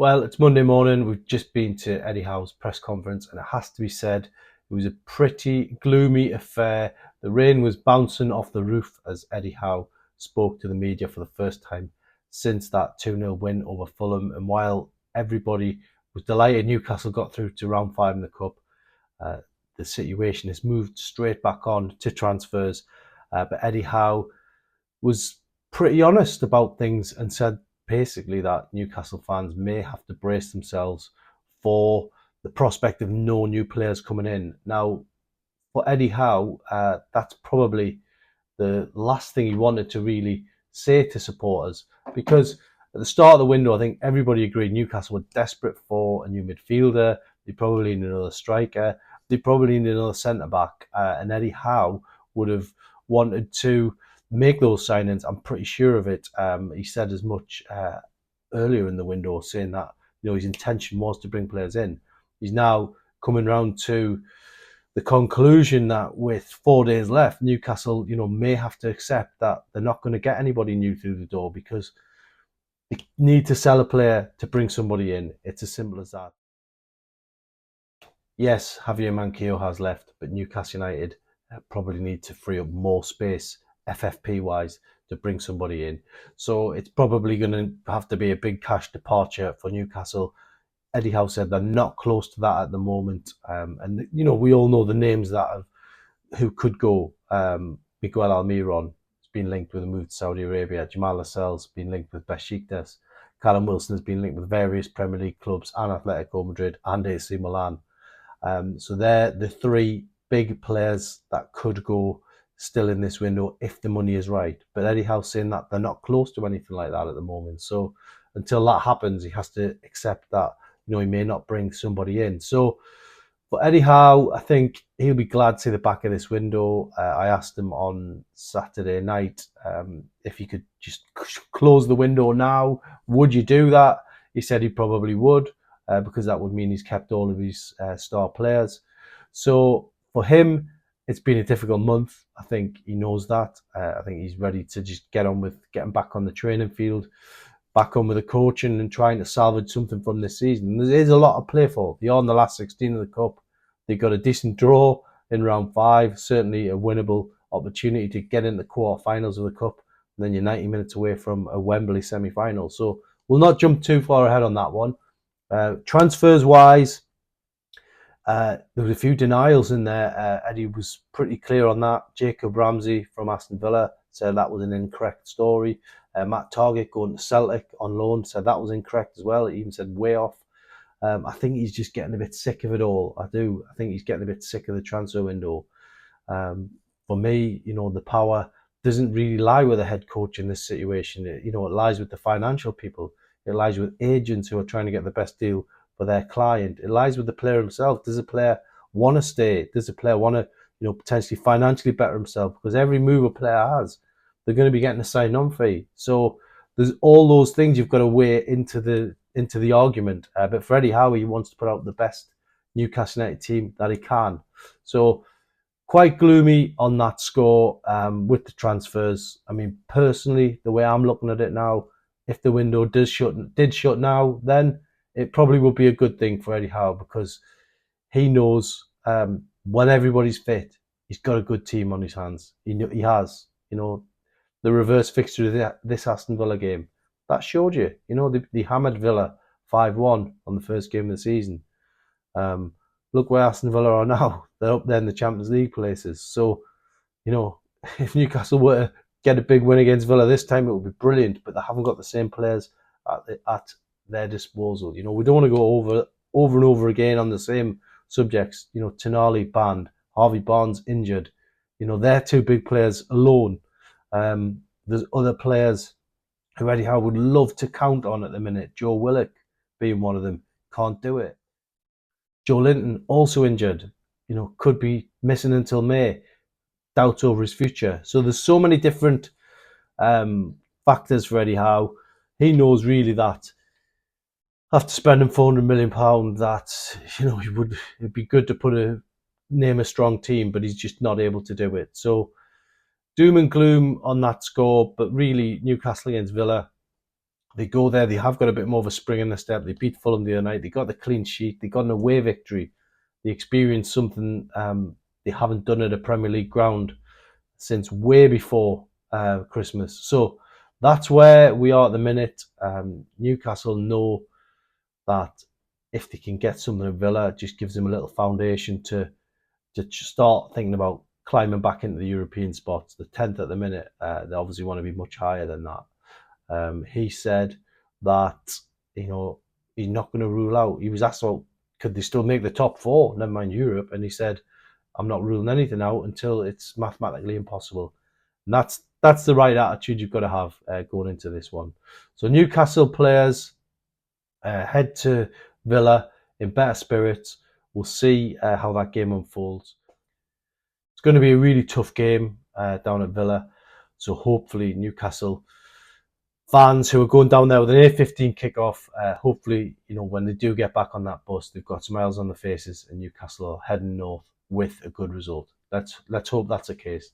Well, it's Monday morning. We've just been to Eddie Howe's press conference, and it has to be said, it was a pretty gloomy affair. The rain was bouncing off the roof as Eddie Howe spoke to the media for the first time since that 2-0 win over Fulham. And while everybody was delighted Newcastle got through to round 5 in the Cup, uh, the situation has moved straight back on to transfers. But Eddie Howe was pretty honest about things and said basically that Newcastle fans may have to brace themselves for the prospect of no new players coming in. Now, for Eddie Howe, that's probably the last thing he wanted to really say to supporters, because at the start of the window, I think everybody agreed Newcastle were desperate for a new midfielder. They probably need another striker. They probably need another centre-back. And Eddie Howe would have wanted to make those signings. I'm pretty sure of it. He said as much earlier in the window, saying that his intention was to bring players in. He's now coming round to the conclusion that with 4 days left, Newcastle, may have to accept that they're not going to get anybody new through the door because they need to sell a player to bring somebody in. It's as simple as that. Yes, Javier Manquillo has left, but Newcastle United probably need to free up more space, FFP-wise, to bring somebody in. So it's probably going to have to be a big cash departure for Newcastle. Eddie Howe said they're not close to that at the moment. And we all know the names who could go. Miguel Almiron has been linked with a move to Saudi Arabia. Jamal Lascelles has been linked with Besiktas. Callum Wilson has been linked with various Premier League clubs and Atletico Madrid and AC Milan. So they're the three big players that could go still in this window if the money is right. But Eddie Howe's saying that they're not close to anything like that at the moment. So until that happens, he has to accept that he may not bring somebody in. So for Eddie Howe, I think he'll be glad to see the back of this window. I asked him on Saturday night if he could just close the window now. Would you do that? He said he probably would, because that would mean he's kept all of his star players. So for him, it's been a difficult month. I think he knows that. I think he's ready to just get on with getting back on the training field, back on with the coaching and trying to salvage something from this season. There's a lot to play for. They're on the last 16 of the Cup. They got a decent draw in round 5, certainly a winnable opportunity to get in the quarterfinals of the Cup. And then you're 90 minutes away from a Wembley semi-final. So we'll not jump too far ahead on that one. Transfers-wise, there was a few denials in there. Eddie was pretty clear on that. Jacob Ramsey from Aston Villa said that was an incorrect story. Matt Targett going to Celtic on loan said that was incorrect as well. He even said way off. I think he's just getting a bit sick of it all. I do. I think he's getting a bit sick of the transfer window. For me, the power doesn't really lie with the head coach in this situation. It lies with the financial people. It lies with agents who are trying to get the best deal for their client. It lies with the player himself. Does the player want to stay? Does the player want to, potentially financially better himself? Because every move a player has, they're going to be getting a sign-on fee. So there's all those things you've got to weigh into the argument. But for Eddie Howe, he wants to put out the best Newcastle United team that he can. So quite gloomy on that score with the transfers. I mean, personally, the way I'm looking at it now, if the window did shut now, then it probably would be a good thing for Eddie Howe, because he knows when everybody's fit, he's got a good team on his hands. He has, the reverse fixture of this Aston Villa game, that showed you. They hammered Villa 5-1 on the first game of the season. Look where Aston Villa are now. They're up there in the Champions League places. So, if Newcastle were to get a big win against Villa this time, it would be brilliant. But they haven't got the same players at their disposal. We don't want to go over and over again on the same subjects. Tonali banned, Harvey Barnes injured. They're two big players alone. There's other players who Eddie Howe would love to count on at the minute. Joe Willock being one of them. Can't do it. Joe Linton also injured. Could be missing until May. Doubts over his future. So there's so many different factors for Eddie Howe. He knows really that after spending £400 million, that it'd be good to name a strong team, but he's just not able to do it. So doom and gloom on that score, but really Newcastle against Villa, They go there, they have got a bit more of a spring in their step. They beat Fulham the other night. They got the clean sheet. They got an away victory. They experienced something they haven't done at a Premier League ground since way before Christmas. So that's where we are at the minute. Newcastle know that if they can get something at Villa, it just gives them a little foundation to start thinking about climbing back into the European spots. The 10th at the minute, they obviously want to be much higher than that. He said that, you know, he's not going to rule out. He was asked about could they still make the top four, never mind Europe, and he said, I'm not ruling anything out until it's mathematically impossible. And that's the right attitude you've got to have going into this one. So Newcastle players head to Villa in better spirits. We'll see how that game unfolds. It's going to be a really tough game down at Villa. So hopefully Newcastle fans who are going down there with an 8:15 kickoff, hopefully, you know, when they do get back on that bus, they've got smiles on their faces and Newcastle are heading north with a good result. Let's hope that's the case.